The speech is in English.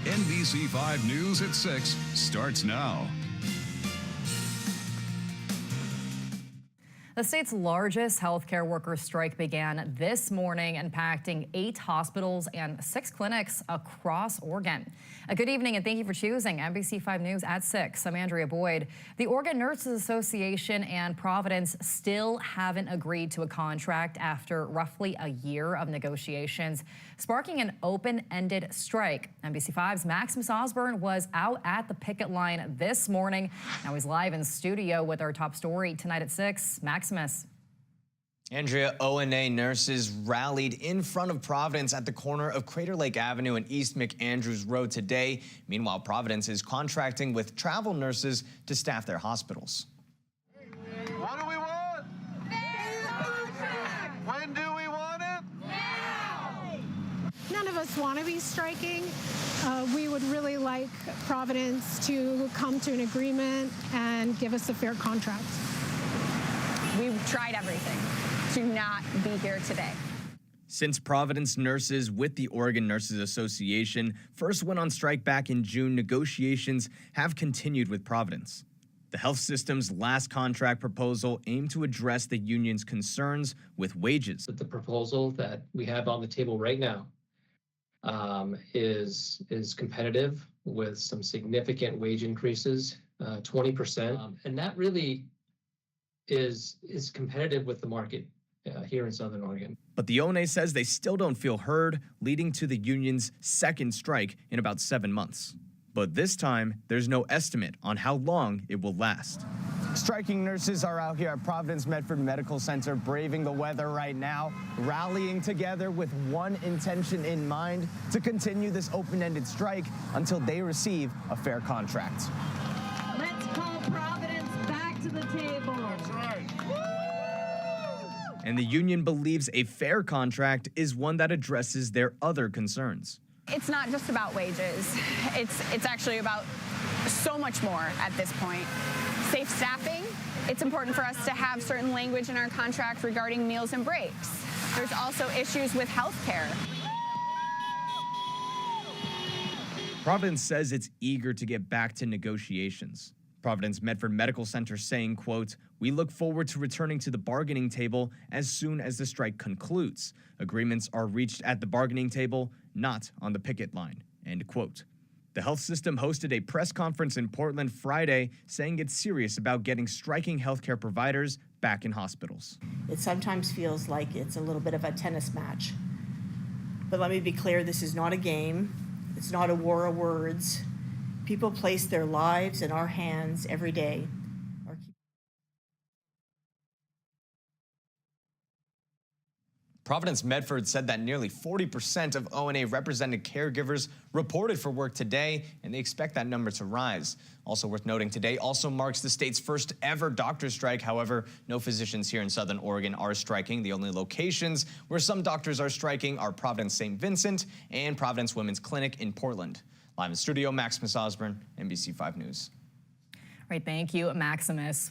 NBC5 News at 6 starts now. The state's largest healthcare worker strike began this morning, impacting 8 hospitals and 6 clinics across Oregon. A good evening and thank you for choosing NBC5 News at 6. I'm Andrea Boyd. The Oregon Nurses Association and Providence still haven't agreed to a contract after roughly a year of negotiations, sparking an open-ended strike. NBC5's Maximus Osborne was out at the picket line this morning. Now he's live in studio with our top story tonight at 6. Maximus. Andrea, ONA nurses rallied in front of Providence at the corner of Crater Lake Avenue and East McAndrews Road today. Meanwhile, Providence is contracting with travel nurses to staff their hospitals. What do we want? When do we want it? Now! None of us want to be striking. We would really like Providence to come to an agreement and give us a fair contract. We've tried everything to not be here today. Since Providence nurses with the Oregon Nurses Association first went on strike back in June, negotiations have continued with Providence. The health system's last contract proposal aimed to address the union's concerns with wages. The proposal that we have on the table right now is competitive with some significant wage increases, 20%, and that really is competitive with the market here in Southern Oregon. But the ONA says they still don't feel heard, leading to the union's second strike in about 7 months. But this time, there's no estimate on how long it will last. Striking nurses are out here at Providence Medford Medical Center, braving the weather right now, rallying together with one intention in mind: to continue this open-ended strike until they receive a fair contract. Let's call Providence back to the table. That's right. And the union believes a fair contract is one that addresses their other concerns. It's not just about wages. It's actually about so much more at this point. Safe staffing. It's important for us to have certain language in our contract regarding meals and breaks. There's also issues with health care. Providence says it's eager to get back to negotiations. Providence Medford Medical Center saying, quote, "We look forward to returning to the bargaining table as soon as the strike concludes. Agreements are reached at the bargaining table, not on the picket line," end quote. The health system hosted a press conference in Portland Friday saying it's serious about getting striking healthcare providers back in hospitals. It sometimes feels like it's a little bit of a tennis match. But let me be clear, this is not a game. It's not a war of words. People place their lives in our hands every day. Providence Medford said that nearly 40% of ONA represented caregivers reported for work today, and they expect that number to rise. Also worth noting, today also marks the state's first ever doctor strike. However, no physicians here in Southern Oregon are striking. The only locations where some doctors are striking are Providence St. Vincent and Providence Women's Clinic in Portland. Live in studio, Maximus Osborne, NBC5 News. All right, thank you, Maximus.